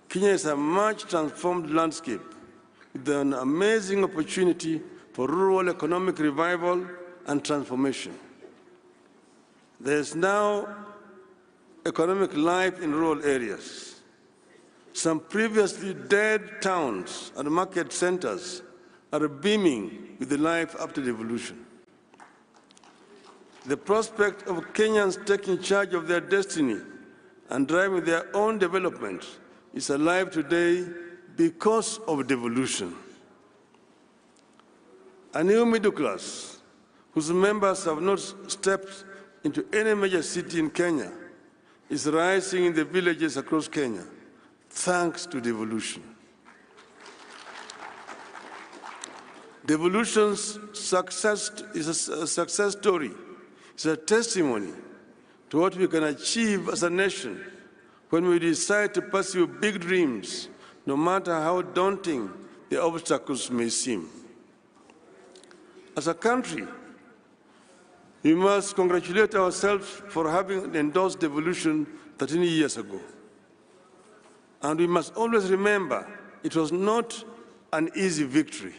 Kenya is a much transformed landscape with an amazing opportunity for rural economic revival and transformation. There is now economic life in rural areas. Some previously dead towns and market centers are beaming with the life after devolution. The prospect of Kenyans taking charge of their destiny and driving their own development is alive today because of devolution. A new middle class, whose members have not stepped into any major city in Kenya, is rising in the villages across Kenya, thanks to devolution. Devolution's success is a success story. It's a testimony to what we can achieve as a nation when we decide to pursue big dreams, no matter how daunting the obstacles may seem. As a country, we must congratulate ourselves for having endorsed devolution 13 years ago. And we must always remember it was not an easy victory.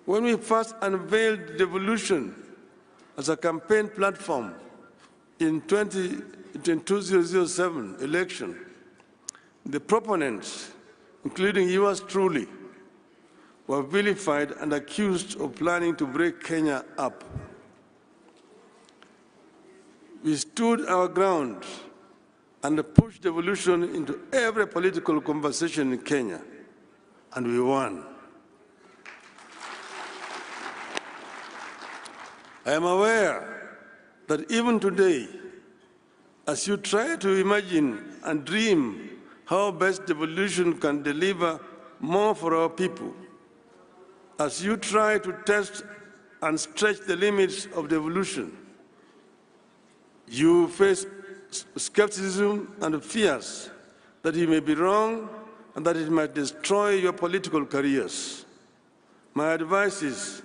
When we first unveiled devolution as a campaign platform in 2007 election, the proponents, including yours truly, were vilified and accused of planning to break Kenya up. We stood our ground and pushed devolution into every political conversation in Kenya, and we won. I am aware that even today, as you try to imagine and dream how best devolution can deliver more for our people, as you try to test and stretch the limits of devolution, you face skepticism and fears that you may be wrong and that it might destroy your political careers. My advice is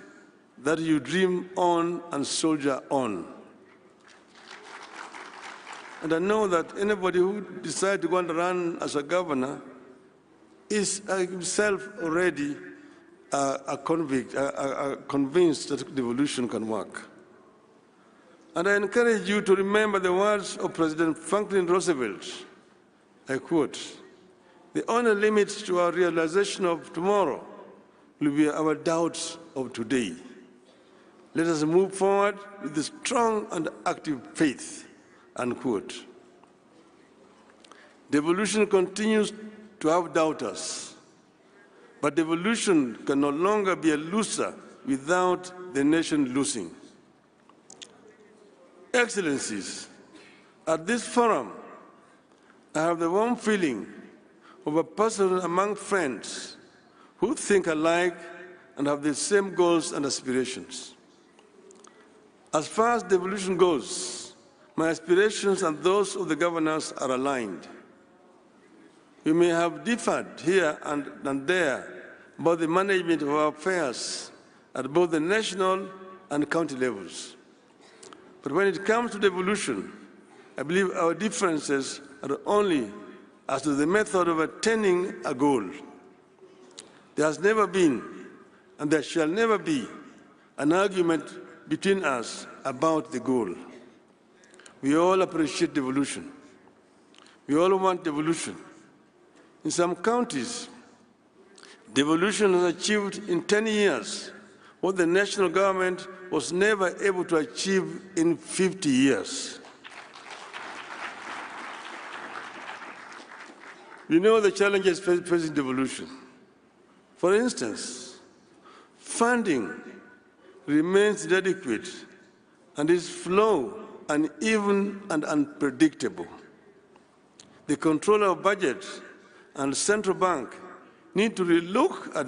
that you dream on and soldier on. And I know that anybody who decides to go and run as a governor is himself already convinced that devolution can work. And I encourage you to remember the words of President Franklin Roosevelt. I quote, "The only limit to our realization of tomorrow will be our doubts of today. Let us move forward with a strong and active faith," unquote. Devolution continues to have doubters, but devolution can no longer be a loser without the nation losing. Excellencies, at this forum, I have the warm feeling of a person among friends who think alike and have the same goals and aspirations. As far as devolution goes, my aspirations and those of the governors are aligned. We may have differed here and there about the management of our affairs at both the national and county levels. But when it comes to devolution, I believe our differences are only as to the method of attaining a goal. There has never been, and there shall never be, an argument between us about the goal. We all appreciate devolution. We all want devolution. In some counties, devolution has achieved in 10 years what the national government was never able to achieve in 50 years. We know the challenges facing devolution. For instance, funding remains inadequate and its flow uneven and unpredictable. The controller of budget and central bank need to relook at the